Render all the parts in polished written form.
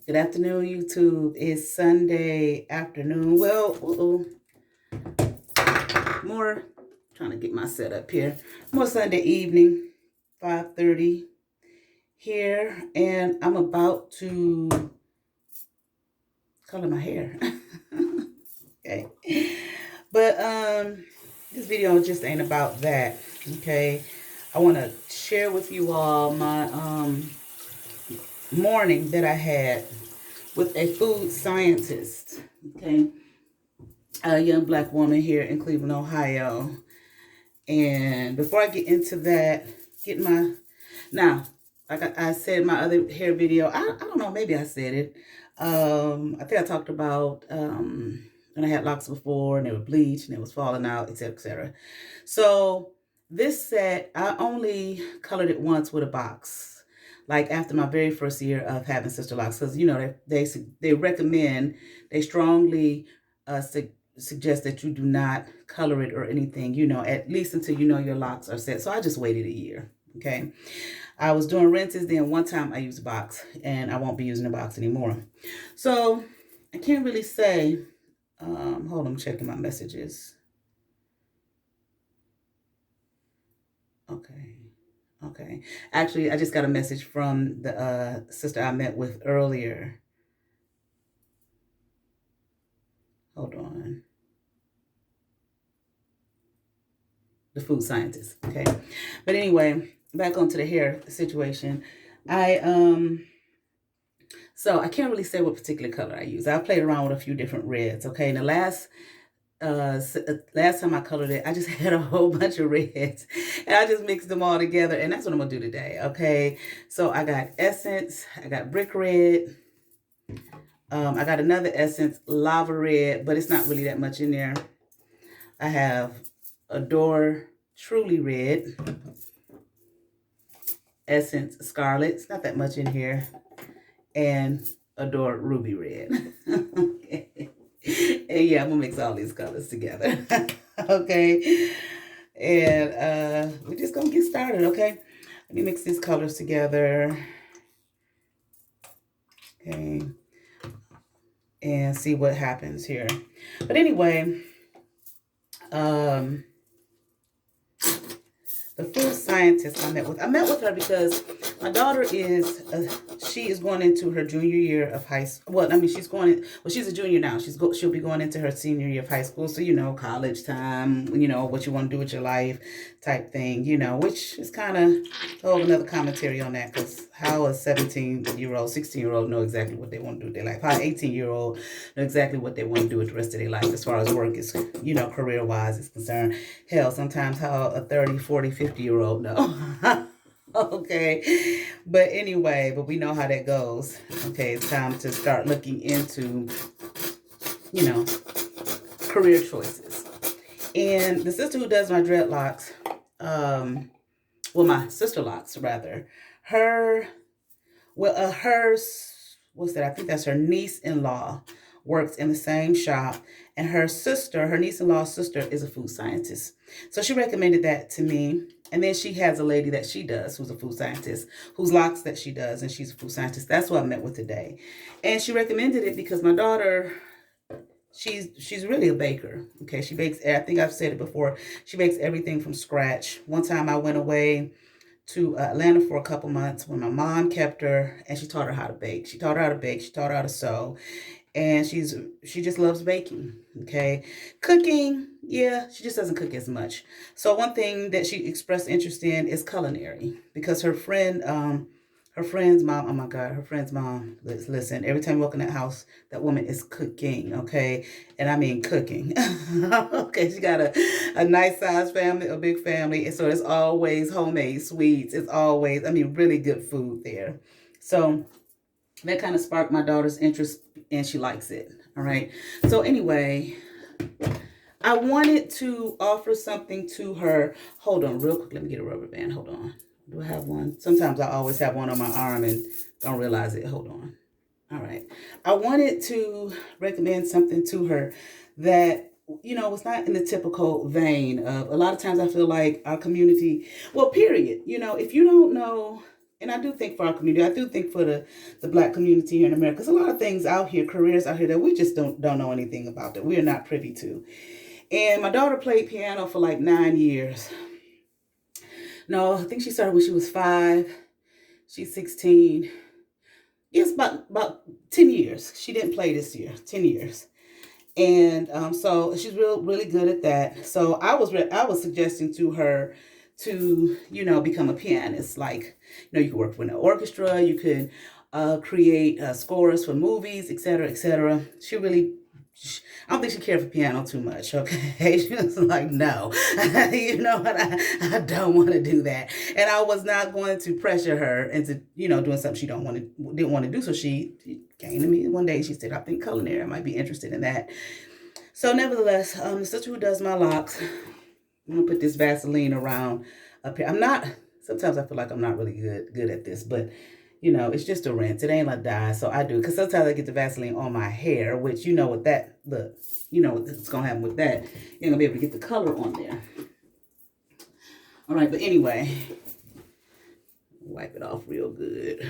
Good afternoon, YouTube. It's Sunday afternoon. Well, more trying to get my setup here. More Sunday evening, 5:30 here, and I'm about to color my hair. Okay, but this video just ain't about that. Okay, I want to share with you all my morning that I had with a food scientist. Okay, a young black woman here in Cleveland, Ohio. And before I get into that, get my now, like I said in my other hair video, I don't know, maybe I said it. I think I talked about when I had locks before and they were bleached and it was falling out, etc., etc. So this set, I only colored it once with a box, like after my very first year of having sister locks, because they recommend, they strongly suggest that you do not color it or anything, at least until your locks are set. So I just waited a year. Okay. I was doing rinses. Then one time I used a box and I won't be using a box anymore. So I can't really say, hold on, I'm checking my messages. Okay. Okay. Actually, I just got a message from the sister I met with earlier. Hold on. The food scientist. Okay. But anyway, back onto the hair situation. So I can't really say what particular color I use. I played around with a few different reds. Okay. And the last time I colored it, I just had a whole bunch of reds and I just mixed them all together, and that's what I'm gonna do today. Okay. So I got Essence, I got Brick Red, I got another Essence, Lava Red, but it's not really that much in there. I have Adore Truly Red, Essence Scarlet, it's not that much in here, and Adore Ruby Red. Okay. And yeah, I'm gonna mix all these colors together. Okay. And we're just gonna get started. Okay. Let me mix these colors together. Okay. And see what happens here. But anyway, the food scientist I met with her because my daughter she is going into her junior year of high school. Well, I mean, she's a junior now. She'll be going into her senior year of high school. So, college time, what you want to do with your life type thing, which is kind of a whole another commentary on that, because how a 17-year-old, 16-year-old know exactly what they want to do with their life. How an 18-year-old know exactly what they want to do with the rest of their life as far as work is, career-wise is concerned. Hell, sometimes how a 30, 40, 50-year-old know. Okay. But anyway, we know how that goes. Okay, it's time to start looking into, career choices. And the sister who does my dreadlocks, my sister locks rather, what's that? I think that's her niece-in-law works in the same shop, and her niece-in-law's sister is a food scientist. So she recommended that to me. And then she has a lady that she does who's a food scientist, whose locks that she does, and she's a food scientist. That's what I met with today. And she recommended it because my daughter, she's really a baker. Okay, she bakes, I think I've said it before, she bakes everything from scratch. One time I went away to Atlanta for a couple months when my mom kept her, and she taught her how to bake. She taught her how to bake. She taught her how to sew. And she just loves baking. Okay. Cooking, yeah, she just doesn't cook as much. So one thing that she expressed interest in is culinary, because her friend's mom, oh my God, her friend's mom, listen, every time you walk in that house, that woman is cooking, okay? And I mean cooking. Okay, she got a nice sized family, a big family, and so it's always homemade sweets. It's always, really good food there. So that kind of sparked my daughter's interest, and she likes it. All right. So anyway, I wanted to offer something to her. Hold on real quick. Let me get a rubber band. Hold on. Do I have one? Sometimes I always have one on my arm and don't realize it. Hold on. All right. I wanted to recommend something to her that, was not in the typical vein of, a lot of times I feel like our community, well, period. If you don't know And I do think for our community, I do think for the Black community here in America, because a lot of things out here, careers out here that we just don't know anything about, that we are not privy to. And my daughter played piano for like 9 years. No, I think she started when she was 5. She's 16. Yes, about 10 years. She didn't play this year. 10 years. And so she's really good at that. So I was suggesting to her to become a pianist. Like, you could work with an orchestra, you could create scores for movies, etc., etc. I don't think she cared for piano too much. Okay, she was like, no, you know what, I don't want to do that, and I was not going to pressure her into doing something she didn't want to do. So she came to me one day. She said, I think culinary, I might be interested in that. So nevertheless, the sister who does my locks, I'm gonna put this Vaseline around up here. I'm not. Sometimes I feel like I'm not really good at this, but it's just a rinse. It ain't like dye, so I do. Because sometimes I get the Vaseline on my hair, which what that look. What's gonna happen with that. You're gonna be able to get the color on there. All right, but anyway, wipe it off real good.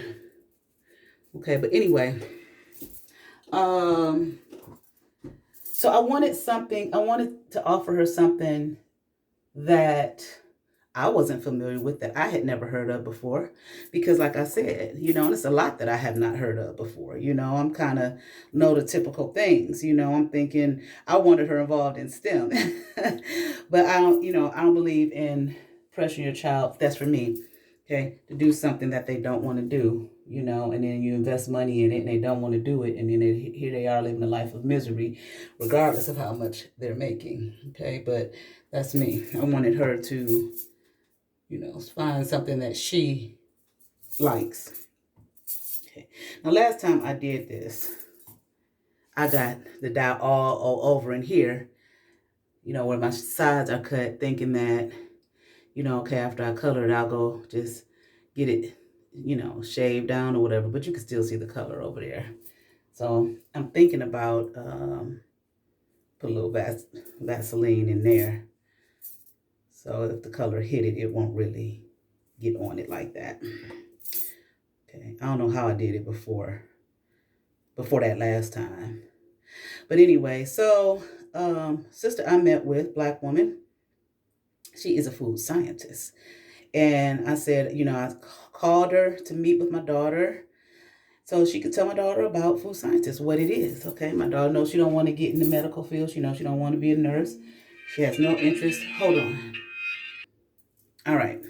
Okay, but anyway, so I wanted to offer her something that I wasn't familiar with, that I had never heard of before. Because like I said, and it's a lot that I have not heard of before. I'm kind of know the typical things. I'm thinking I wanted her involved in STEM. But I don't believe in pressuring your child. That's for me. Okay, to do something that they don't want to do, and then you invest money in it and they don't want to do it. And then here they are living a life of misery, regardless of how much they're making. Okay, but that's me. I wanted her to, find something that she likes. Okay, now last time I did this, I got the dye all over in here, where my sides are cut, thinking that, okay, after I color it, I'll go just get it, shaved down or whatever, but you can still see the color over there. So I'm thinking about put a little Vaseline in there. So if the color hit it, it won't really get on it like that. Okay, I don't know how I did it before that last time. But anyway, so sister I met with, Black woman, she is a food scientist. And I said, I called her to meet with my daughter so she could tell my daughter about food scientists, what it is. Okay, my daughter knows she don't want to get in the medical field. She knows she don't want to be a nurse. She has no interest. Hold on. All right.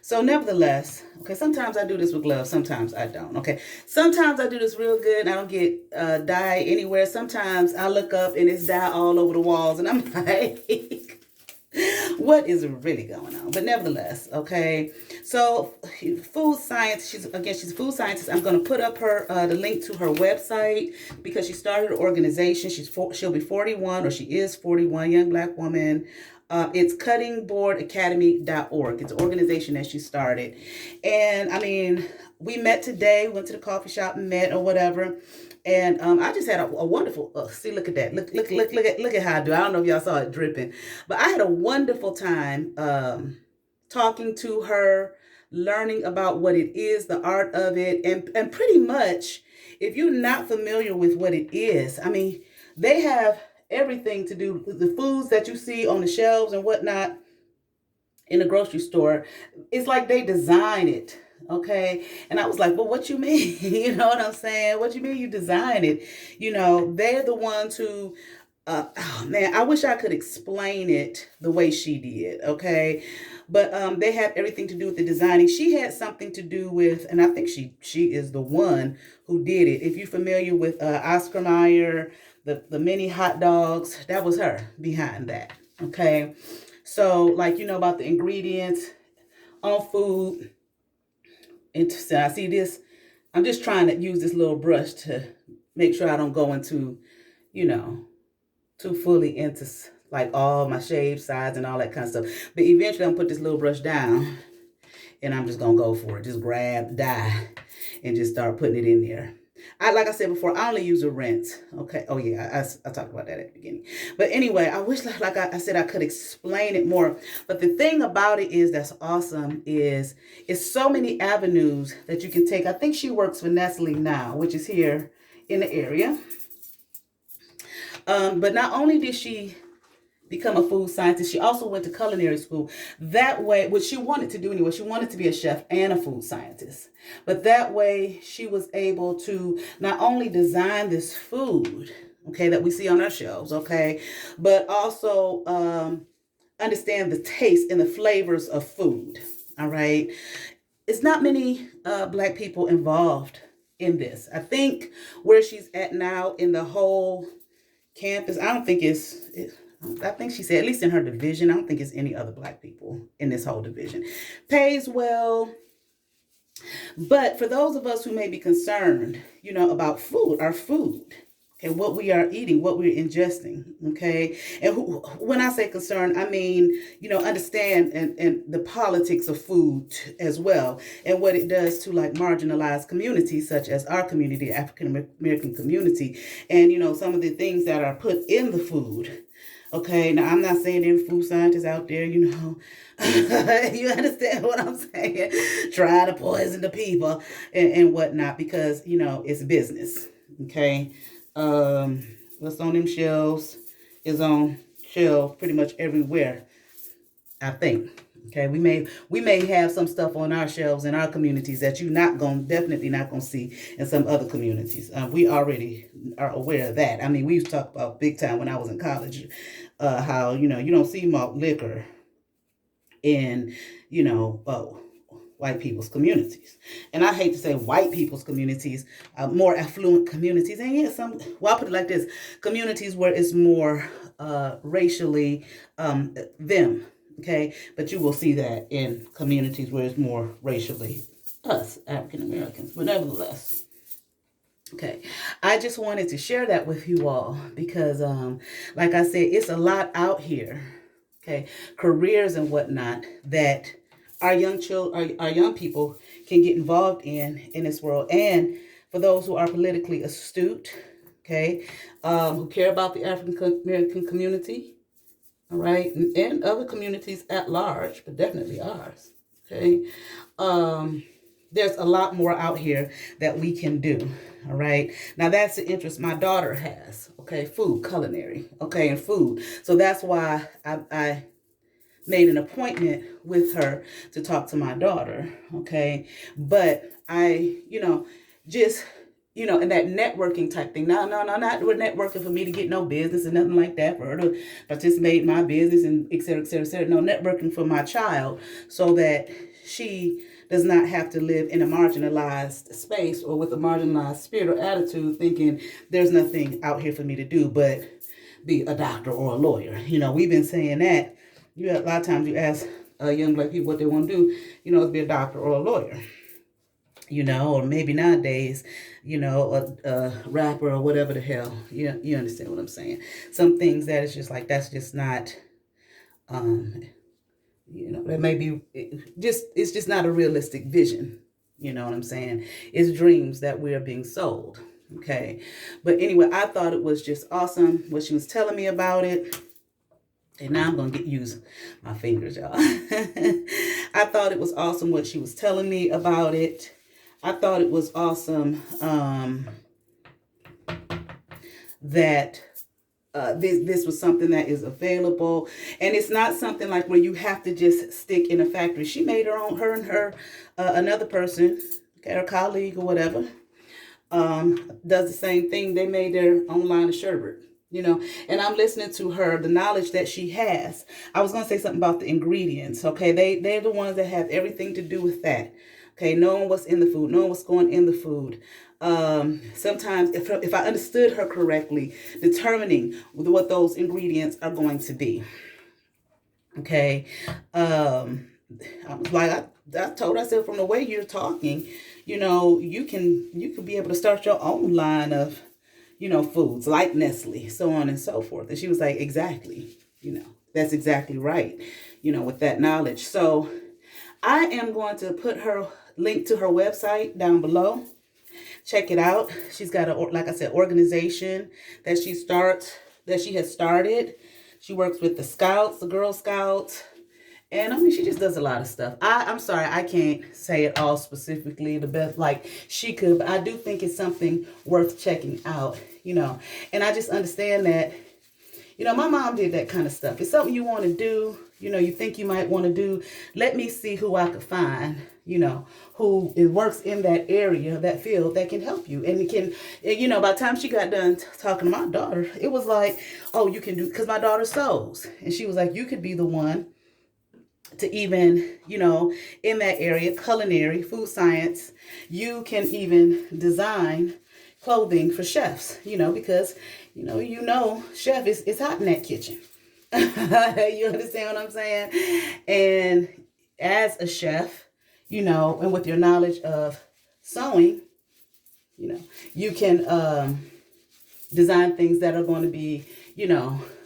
So nevertheless, okay, sometimes I do this with gloves, sometimes I don't. Okay, sometimes I do this real good and I don't get dye anywhere. Sometimes I look up and it's dye all over the walls and I'm like, what is really going on? But nevertheless, okay, so food science, she's a food scientist. I'm going to put up the link to her website, because she started an organization. She'll be 41, or she is 41, young Black woman. It's cuttingboardacademy.org. It's an organization that she started. And I mean, we met today, went to the coffee shop and met or whatever. And I just had a wonderful, see, look at that. Look at how I do. I don't know if y'all saw it dripping, but I had a wonderful time talking to her, learning about what it is, the art of it. And pretty much, if you're not familiar with what it is, I mean, they have everything to do with the foods that you see on the shelves and whatnot in the grocery store. It's like they design it. Okay. And I was like, well, what you mean? You know what I'm saying? What you mean you design it? They're the ones who, oh man, I wish I could explain it the way she did. Okay. But they have everything to do with the designing. She had something to do with, and I think she is the one who did it. If you're familiar with Oscar Mayer, the mini hot dogs, that was her behind that. Okay. So like, about the ingredients on food. And so I see this, I'm just trying to use this little brush to make sure I don't go into, too fully into like all my shaved sides and all that kind of stuff. But eventually I'm gonna put this little brush down and I'm just gonna go for it. Just grab dye and just start putting it in there. like I said before, I only use a rinse. Okay. Oh yeah, I talked about that at the beginning. But anyway, I wish, like I said, I could explain it more. But the thing about it is that's awesome is it's so many avenues that you can take. I think she works for Nestle now, which is here in the area. But not only did she become a food scientist, she also went to culinary school. That way, what she wanted to do anyway, she wanted to be a chef and a food scientist. But that way, she was able to not only design this food, okay, that we see on our shelves, okay, but also understand the taste and the flavors of food, all right? It's not many Black people involved in this. I think where she's at now in the whole campus, I don't think I think she said, at least in her division, I don't think it's any other Black people in this whole division. Pays well. But for those of us who may be concerned, about food, our food, okay, what we are eating, what we're ingesting, okay? And when I say concern, I mean, understand and the politics of food as well, and what it does to like marginalized communities such as our community, African American community, and, some of the things that are put in the food. Okay, now I'm not saying any food scientists out there, you understand what I'm saying, try to poison the people and whatnot, because, it's business, okay? What's on them shelves is on shelves pretty much everywhere, I think. Okay, we may have some stuff on our shelves in our communities that you're definitely not gonna see in some other communities. We already are aware of that. I mean, we used to talk about big time when I was in college, how you don't see malt liquor in white people's communities. And I hate to say white people's communities, more affluent communities, and I'll put it like this: communities where it's more racially them. Okay, but you will see that in communities where it's more racially us, African Americans. But nevertheless, okay, I just wanted to share that with you all because, like I said, it's a lot out here. Okay, careers and whatnot that our young people can get involved in this world, and for those who are politically astute, okay, who care about the African American community. All right, and other communities at large, but definitely ours. Okay, there's a lot more out here that we can do. All right, now that's the interest my daughter has. Okay, food, culinary. Okay, and food. So that's why I made an appointment with her to talk to my daughter. Okay, but I, just. And that networking type thing. No, not we're networking for me to get no business and nothing like that, for her to participate in my business and et cetera, et cetera, et cetera. No, networking for my child so that she does not have to live in a marginalized space or with a marginalized spirit or attitude thinking there's nothing out here for me to do but be a doctor or a lawyer. We've been saying that. A lot of times you ask young Black people what they want to do, is be a doctor or a lawyer. Or maybe nowadays, a rapper or whatever the hell. You understand what I'm saying? Some things that is just like, that's just not, that may be it's just not a realistic vision. You know what I'm saying? It's dreams that we're being sold. Okay. But anyway, I thought it was just awesome what she was telling me about it. And now I'm going to use my fingers, y'all. I thought it was awesome what she was telling me about it. I thought it was awesome that this was something that is available. And it's not something like where you have to just stick in a factory. She made her own, another person, okay, her colleague or whatever, does the same thing. They made their own line of sherbet. And I'm listening to her, the knowledge that she has. I was going to say something about the ingredients. Okay, they're the ones that have everything to do with that. Okay, knowing what's in the food, knowing what's going in the food. Sometimes, if I understood her correctly, determining what those ingredients are going to be. Okay, I was like, I told her, I said, from the way you're talking, you can be able to start your own line of, foods like Nestle, so on and so forth. And she was like, exactly, that's exactly right, with that knowledge. So I am going to put her link to her website down below. Check it out. She's got a, like I said, organization that she has started. She works with the Scouts, the Girl Scouts. And I mean, she just does a lot of stuff. I'm sorry, I can't say it all specifically the best like she could, but I do think it's something worth checking out, And I just understand that, my mom did that kind of stuff. It's something you want to do, you think you might want to do. Let me see who I could find, who works in that area, that field, that can help you. And it can, by the time she got done talking to my daughter, it was like, oh, you can do, because my daughter sews. And she was like, you could be the one to even, in that area, culinary, food science, you can even design clothing for chefs, because, chef is hot in that kitchen. You understand what I'm saying? And as a chef, and with your knowledge of sewing, you can design things that are going to be,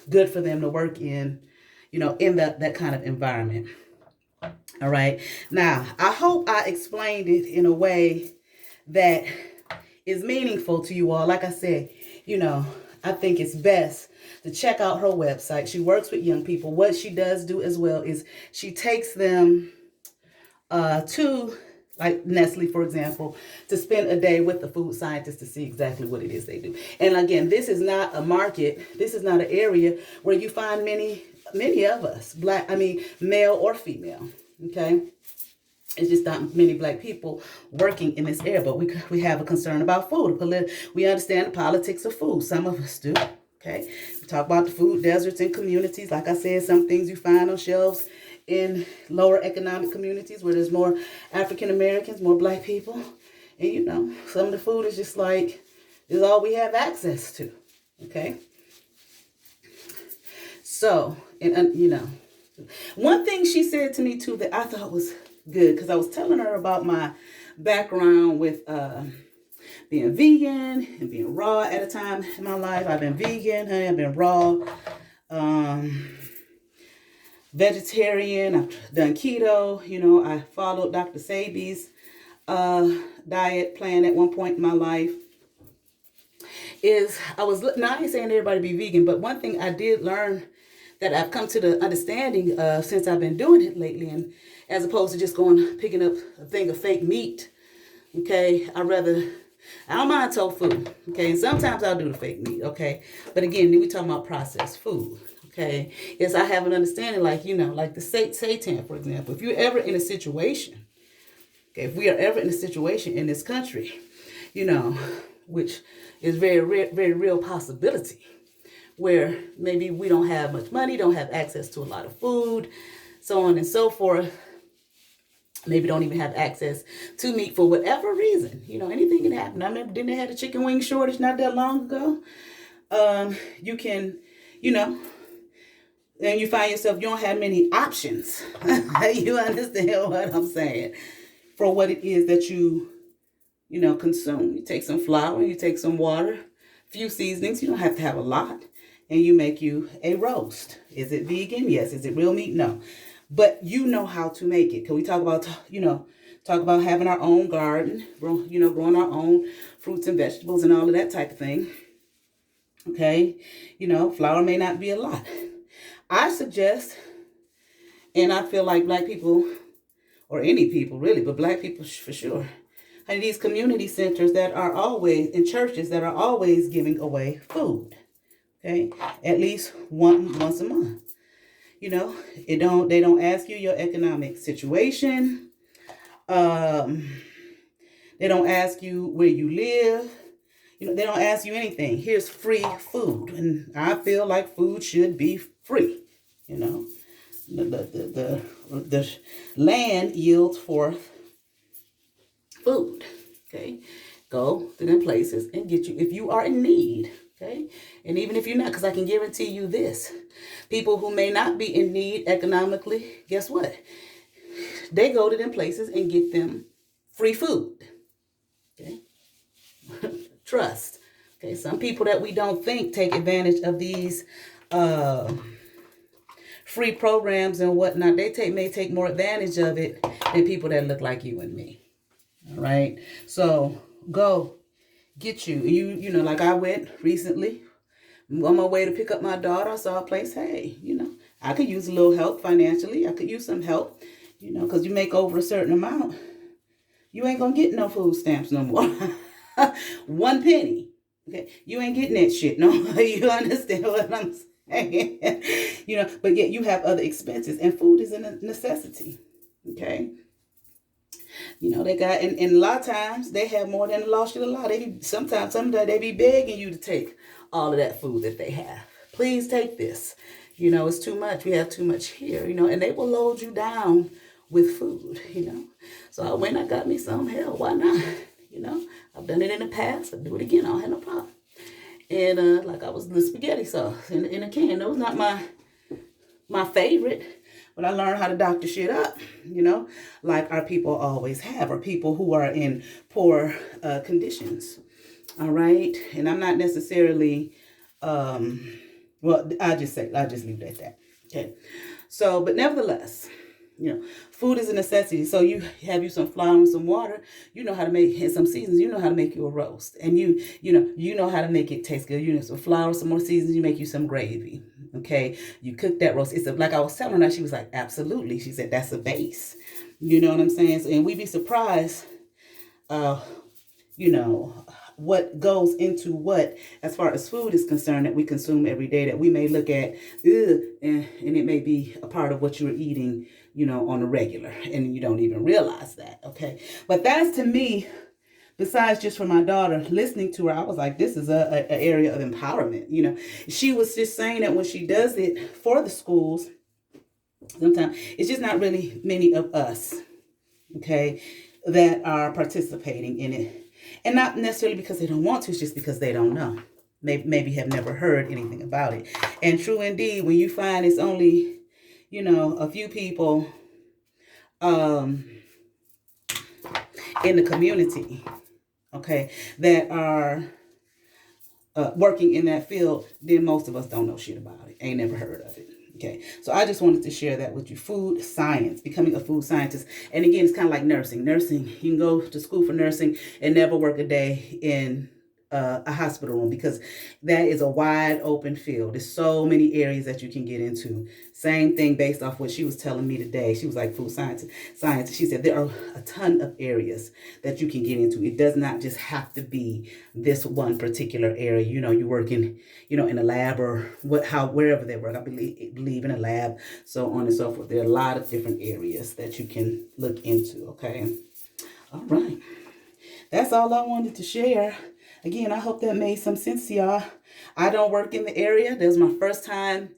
good for them to work in, in that kind of environment. All right. Now, I hope I explained it in a way that is meaningful to you all. Like I said, I think it's best to check out her website. She works with young people. What she does do as well is she takes them to, like Nestle, for example, to spend a day with the food scientists to see exactly what it is they do. And again, this is not a market. This is not an area where you find many of us, male or female. Okay. It's just not many Black people working in this area, but we have a concern about food. We understand the politics of food. Some of us do. Okay. We talk about the food deserts in communities. Like I said, some things you find on shelves in lower economic communities where there's more African Americans, more Black people. And, some of the food is just like, is all we have access to. Okay. So, and one thing she said to me too that I thought was good, because I was telling her about my background with being vegan and being raw at a time in my life. I've been vegan, honey, I've been raw, vegetarian, I've done keto, I followed Dr. Sebi's diet plan at one point in my life. Now I ain't saying everybody be vegan, but one thing I did learn that I've come to the understanding of since I've been doing it lately, and as opposed to just picking up a thing of fake meat, okay, I don't mind tofu, okay, and sometimes I'll do the fake meat, okay, but again, we talking about processed food, okay. Yes, I have an understanding, like the seitan, for example. If you're ever in a situation, okay, if we are ever in a situation in this country, which is very real possibility, where maybe we don't have much money, don't have access to a lot of food, so on and so forth. Maybe don't even have access to meat for whatever reason. Anything can happen. I remember, didn't they have a chicken wing shortage not that long ago? You can, then you find yourself, you don't have many options. You understand what I'm saying? For what it is that you consume. You take some flour, you take some water, a few seasonings. You don't have to have a lot. And you make you a roast. Is it vegan? Yes. Is it real meat? No. But you know how to make it. Can we talk about, having our own garden, growing our own fruits and vegetables and all of that type of thing. Okay. Flour may not be a lot. I suggest, and I feel like Black people, or any people really, but Black people for sure, and these community centers that are always, in churches that are always giving away food. Okay, at least once a month. They don't ask you your economic situation. They don't ask you where you live. They don't ask you anything. Here's free food, and I feel like food should be free. The land yields forth food. Okay, go to them places and get you if you are in need. Okay, and even if you're not, because I can guarantee you this, people who may not be in need economically, guess what? They go to them places and get them free food. Okay, trust. Okay, some people that we don't think take advantage of these free programs and whatnot. They may take more advantage of it than people that look like you and me. All right. So go get you. You know, like I went recently on my way to pick up my daughter. I saw a place, hey, you know, I could use a little help financially. I could use some help, you know, because you make over a certain amount, you ain't gonna get no food stamps no more. 1 penny. Okay. You ain't getting that shit no more. You understand what I'm saying? You know, but yet you have other expenses and food is a necessity. Okay. You know, they got, and a lot of times they have more than the law should allow. Sometimes they be begging you to take all of that food that they have. Please take this. You know, it's too much. We have too much here, you know, and they will load you down with food, you know. So I went, I got me some. Hell, why not? You know, I've done it in the past. I'll do it again. I don't have no problem. And like I was the spaghetti sauce in a can. That was not my favorite. But I learned how to doctor shit up, you know, like our people always have, or people who are in poor conditions. All right. And I'm not necessarily, well, I just leave it at that. Okay. So, but nevertheless, you know, food is a necessity. So you have you some flour and some water. You know how to make, and some seasons. You know how to make you a roast, and you know how to make it taste good. You know, some flour, some more seasons. You make you some gravy. Okay, you cook that roast. It's like I was telling her. She was like, absolutely. She said that's a base. You know what I'm saying? So, and we'd be surprised. You know what goes into what as far as food is concerned that we consume every day that we may look at, and it may be a part of what you're eating, you know, on a regular, and you don't even realize that. Okay, but that's to me, besides just for my daughter, listening to her, I was like, this is a area of empowerment. You know, she was just saying that when she does it for the schools, sometimes it's just not really many of us, okay, that are participating in it. And not necessarily because they don't want to, it's just because they don't know. Maybe have never heard anything about it. And true indeed, when you find it's only, you know, a few people in the community, okay, that are working in that field, then most of us don't know shit about it. Ain't never heard of it. Okay, so I just wanted to share that with you. Food science, becoming a food scientist. And again, it's kind of like nursing. Nursing, you can go to school for nursing and never work a day in a hospital room, because that is a wide open field. There's so many areas that you can get into. Same thing based off what she was telling me today. She was like food science. She said there are a ton of areas that you can get into. It does not just have to be this one particular area. You know, you work in, you know, in a lab or wherever they work. I believe in a lab, so on and so forth. There are a lot of different areas that you can look into. Okay. All right. That's all I wanted to share. Again, I hope that made some sense to y'all. I don't work in the area. That was my first time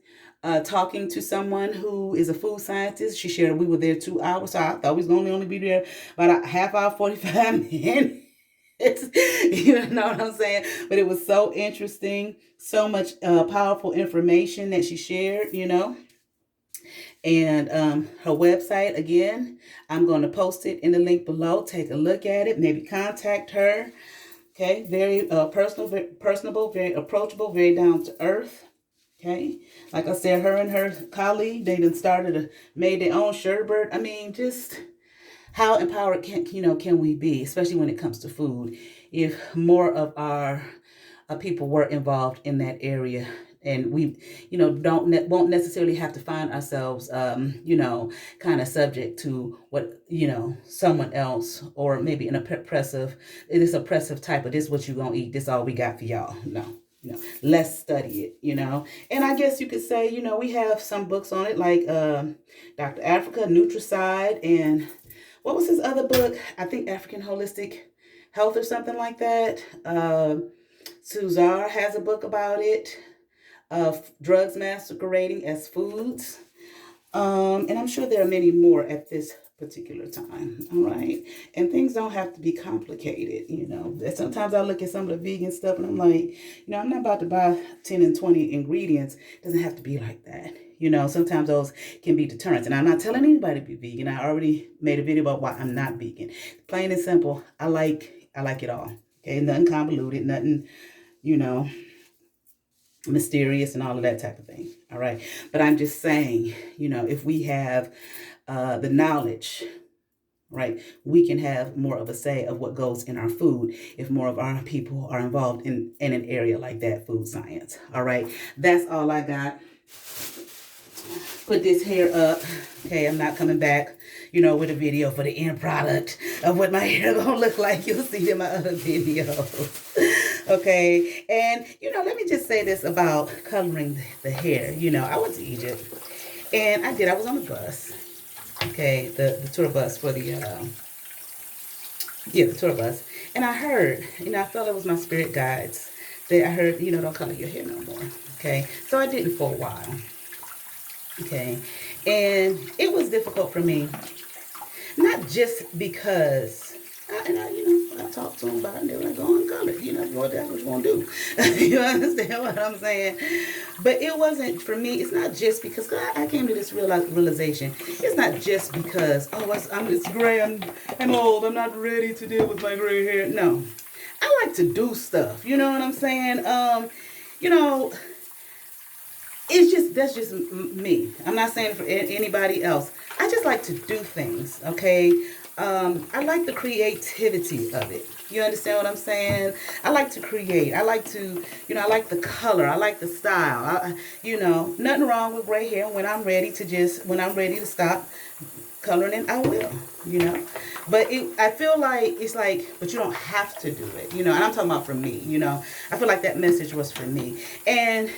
talking to someone who is a food scientist. She shared we were there 2 hours, so I thought we was going to only be there about a half hour, 45 minutes. You know what I'm saying? But it was so interesting, so much powerful information that she shared, you know. And her website, again, I'm going to post it in the link below. Take a look at it. Maybe contact her. Okay, very personal, very personable, very approachable, very down to earth. Okay, like I said, her and her colleague, they done made their own sherbet. I mean, just how empowered can we be, especially when it comes to food, if more of our people were involved in that area, and we, you know, won't necessarily have to find ourselves, you know, kind of subject to what, you know, someone else, or maybe an oppressive type of, this what you gonna eat, this all we got for y'all. No, you know, let's study it, you know. And I guess you could say, you know, we have some books on it, like Dr. Africa, Nutricide, and what was his other book? I think African Holistic Health or something like that. Suzar has a book about it. Drugs masquerading as foods. And I'm sure there are many more at this particular time. All right. And things don't have to be complicated, you know. Sometimes I look at some of the vegan stuff and I'm like, you know, I'm not about to buy 10 and 20 ingredients. It doesn't have to be like that. You know, sometimes those can be deterrents. And I'm not telling anybody to be vegan. I already made a video about why I'm not vegan. Plain and simple. I like it all. Okay. Nothing convoluted, nothing, you know, mysterious and all of that type of thing. All right. But I'm just saying, you know, if we have the knowledge, right? We can have more of a say of what goes in our food if more of our people are involved in an area like that, food science. All right, that's all I got. Put this hair up. Okay, I'm not coming back, with a video for the end product of what my hair gonna look like. You'll see in my other videos. Okay, and let me just say this about coloring the hair. I went to Egypt, and I was on the bus. Okay, the tour bus for the tour bus, and I heard, I felt it was my spirit guides. I heard, don't color your hair no more. Okay, so I didn't for a while. Okay, and it was difficult for me, not just because, I talked to them about it, and they were like, go and color, that's what you want to do. You understand what I'm saying? But it wasn't, for me, it's not just because, I came to this realization, it's not just because, it's gray, I'm old, I'm not ready to deal with my gray hair. No, I like to do stuff, you know what I'm saying? That's just me. I'm not saying for anybody else. I just like to do things, okay? I like the creativity of it. You understand what I'm saying? I like to create. I like to, I like the color. I like the style. Nothing wrong with gray hair. When I'm ready to stop coloring it, I will, But I feel like it's like, but you don't have to do it, and I'm talking about for me, I feel like that message was for me. And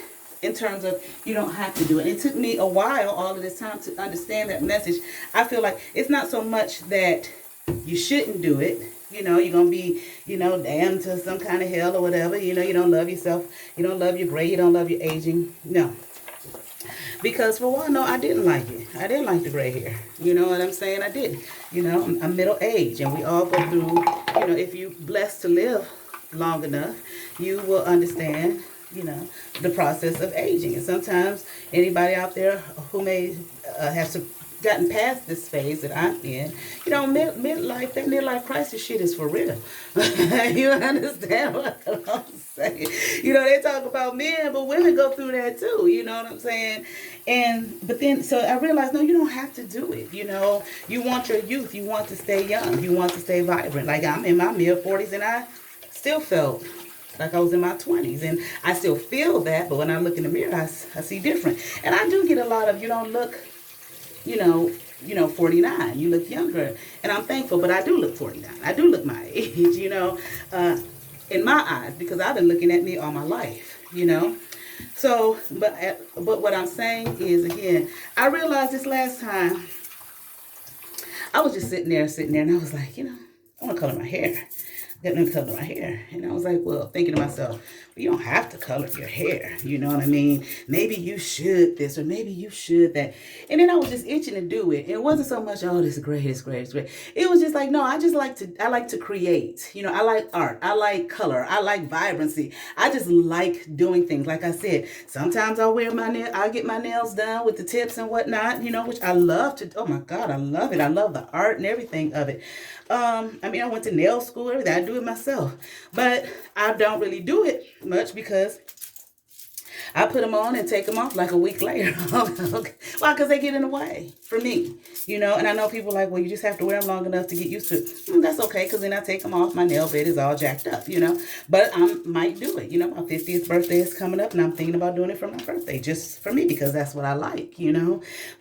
in terms of, you don't have to do it. It took me a while, all of this time, to understand that message. I feel like it's not so much that you shouldn't do it. You're going to be, damned to some kind of hell or whatever. You don't love yourself. You don't love your gray. You don't love your aging. No. Because for a while, no, I didn't like it. I didn't like the gray hair. You know what I'm saying? I didn't. I'm middle age, and we all go through, if you're blessed to live long enough, you will understand the process of aging. And sometimes anybody out there who may have gotten past this phase that I'm in, midlife, that midlife crisis shit is for real. You understand what I'm saying? They talk about men, but women go through that too. You know what I'm saying? But then, so I realized, no, you don't have to do it. You want your youth. You want to stay young. You want to stay vibrant. Like, I'm in my mid-40s, and I still felt like I was in my 20s, and I still feel that, but when I look in the mirror, I see different. And I do get a lot of, you don't look, 49, you look younger, and I'm thankful, but I do look 49. I do look my age, in my eyes, because I've been looking at me all my life, So, but what I'm saying is, again, I realized this last time, I was just sitting there, and I was like, I want to color my hair. Got no color my hair. And I was like, well, thinking to myself, well, you don't have to color your hair. You know what I mean? Maybe you should this, or maybe you should that. And then I was just itching to do it. It wasn't so much, oh, this is great, it's great, it's great. It was just like, no, I like to create. I like art. I like color. I like vibrancy. I just like doing things. Like I said, sometimes I'll get my nails done with the tips and whatnot, which I love to. Oh my God, I love it. I love the art and everything of it. I went to nail school, everything. I do it myself, but I don't really do it much because I put them on and take them off like a week later. Okay. Why? Because they get in the way for me, and I know people are like, well, you just have to wear them long enough to get used to it. That's okay, because then I take them off. My nail bed is all jacked up, but I might do it. My 50th birthday is coming up, and I'm thinking about doing it for my birthday, just for me, because that's what I like,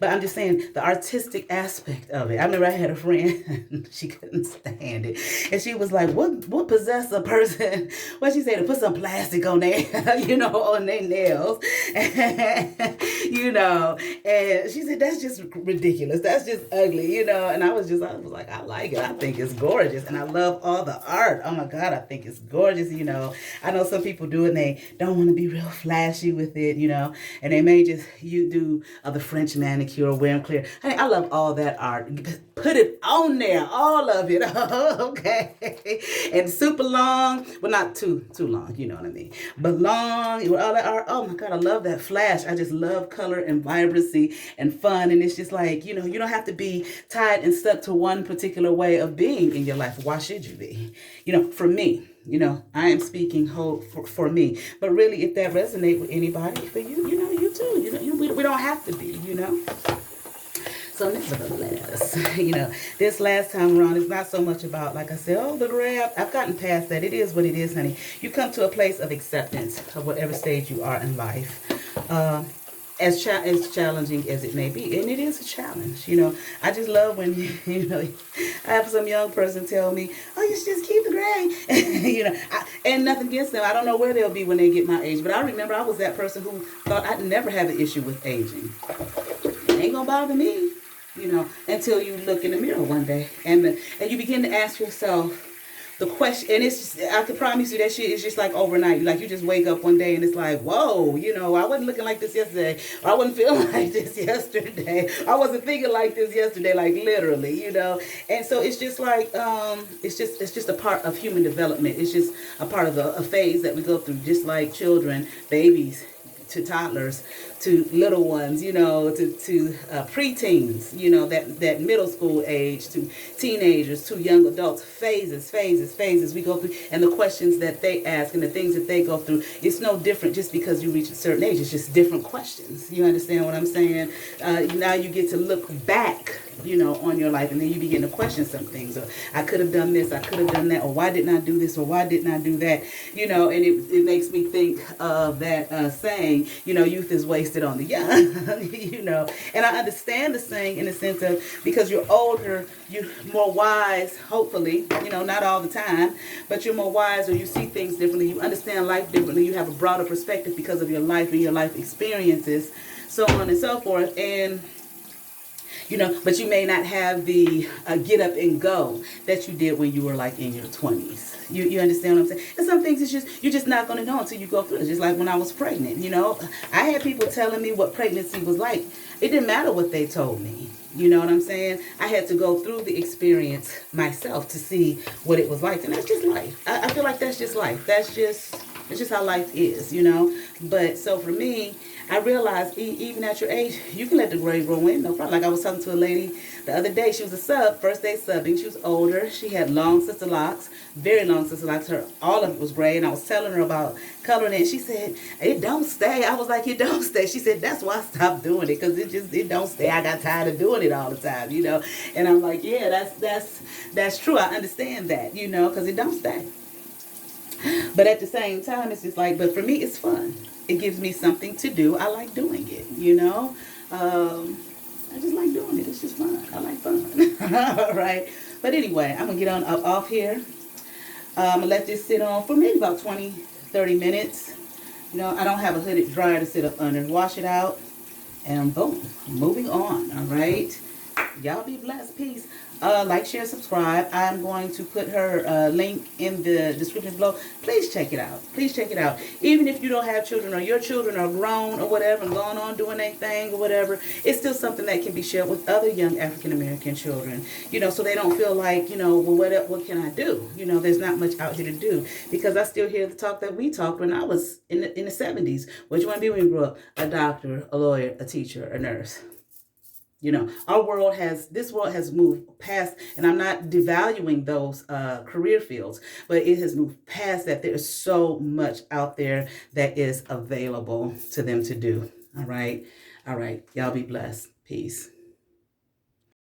but I'm just saying the artistic aspect of it. I remember I had a friend, she couldn't stand it, and she was like, what possessed a person, what she said, to put some plastic on their, on their nails. And she said, that's just ridiculous. That's just ugly, and I was like, I like it. I think it's gorgeous. And I love all the art. Oh my God, I think it's gorgeous. I know some people do it and they don't want to be real flashy with it, and they may just, do the French manicure, wear them clear. Honey, I love all that art. Put it on there, all of it. Okay. And super long, well, not too long, you know what I mean, but long with all that art. Oh my God, I love that flash. I just love color and vibrancy and fun. And it's just like, you don't have to be tied and stuck to one particular way of being in your life. Why should you be? For me, I am speaking for me. But really, if that resonates with anybody, for you, you too. We don't have to be, So nevertheless, this last time around is not so much about, like I said, oh, the grab. I've gotten past that. It is what it is, honey. You come to a place of acceptance of whatever stage you are in life. As challenging as it may be, and it is a challenge. I just love when I have some young person tell me, "Oh, you should just keep the gray," and nothing against them. I don't know where they'll be when they get my age, but I remember I was that person who thought I'd never have an issue with aging. It ain't gonna bother me, until you look in the mirror one day and you begin to ask yourself the question, and it's just, I can promise you that shit is just like overnight. Like you just wake up one day and it's like, whoa, I wasn't looking like this yesterday. Or I wasn't feeling like this yesterday. I wasn't thinking like this yesterday, like literally, And so it's just like, it's just a part of human development. It's just a part of a phase that we go through, just like children, babies, to toddlers, to little ones, to preteens, that middle school age, to teenagers, to young adults, phases we go through, and the questions that they ask and the things that they go through. It's no different just because you reach a certain age. It's just different questions. You understand what I'm saying? Now you get to look back, on your life, and then you begin to question some things. Or I could have done this, I could have done that, or why didn't I do this, or why didn't I do that? And it makes me think of that saying, youth is wasted on the young, And I understand the saying in the sense of, because you're older, you're more wise, hopefully, not all the time, but you're more wise, or you see things differently, you understand life differently, you have a broader perspective because of your life and your life experiences, so on and so forth. And but you may not have the get up and go that you did when you were like in your 20s. You understand what I'm saying? And some things you're just not going to know until you go through it. Just like when I was pregnant, I had people telling me what pregnancy was like. It didn't matter what they told me. You know what I'm saying? I had to go through the experience myself to see what it was like. And that's just life. I feel like that's just life. It's just how life is, But so for me, I realized even at your age, you can let the gray grow in, no problem. Like I was talking to a lady the other day. She was a sub, first day subbing. She was older. She had long sister locks, very long sister locks. All of it was gray. And I was telling her about coloring it. She said, it don't stay. I was like, it don't stay. She said, that's why I stopped doing it, because it don't stay. I got tired of doing it all the time, And I'm like, yeah, that's true. I understand that, because it don't stay. But at the same time, it's just like, but for me, it's fun. It gives me something to do. I like doing it, I just like doing it. It's just fun. I like fun. All right. But anyway, I'm going to get on up off here. I'm going to let this sit on for maybe about 20, 30 minutes. I don't have a hooded dryer to sit up under. Wash it out. And boom, moving on. All right. Y'all be blessed. Peace. Like, share, subscribe. I'm going to put her link in the description below. Please check it out. Please check it out. Even if you don't have children, or your children are grown or whatever and going on doing their thing or whatever, it's still something that can be shared with other young African American children, so they don't feel like, well, what can I do? There's not much out here to do, because I still hear the talk that we talked when I was in the 70s. What you want to be when you grow up? A doctor, a lawyer, a teacher, a nurse. This world has moved past, and I'm not devaluing those career fields, but it has moved past that. There is so much out there that is available to them to do. All right. Y'all be blessed. Peace.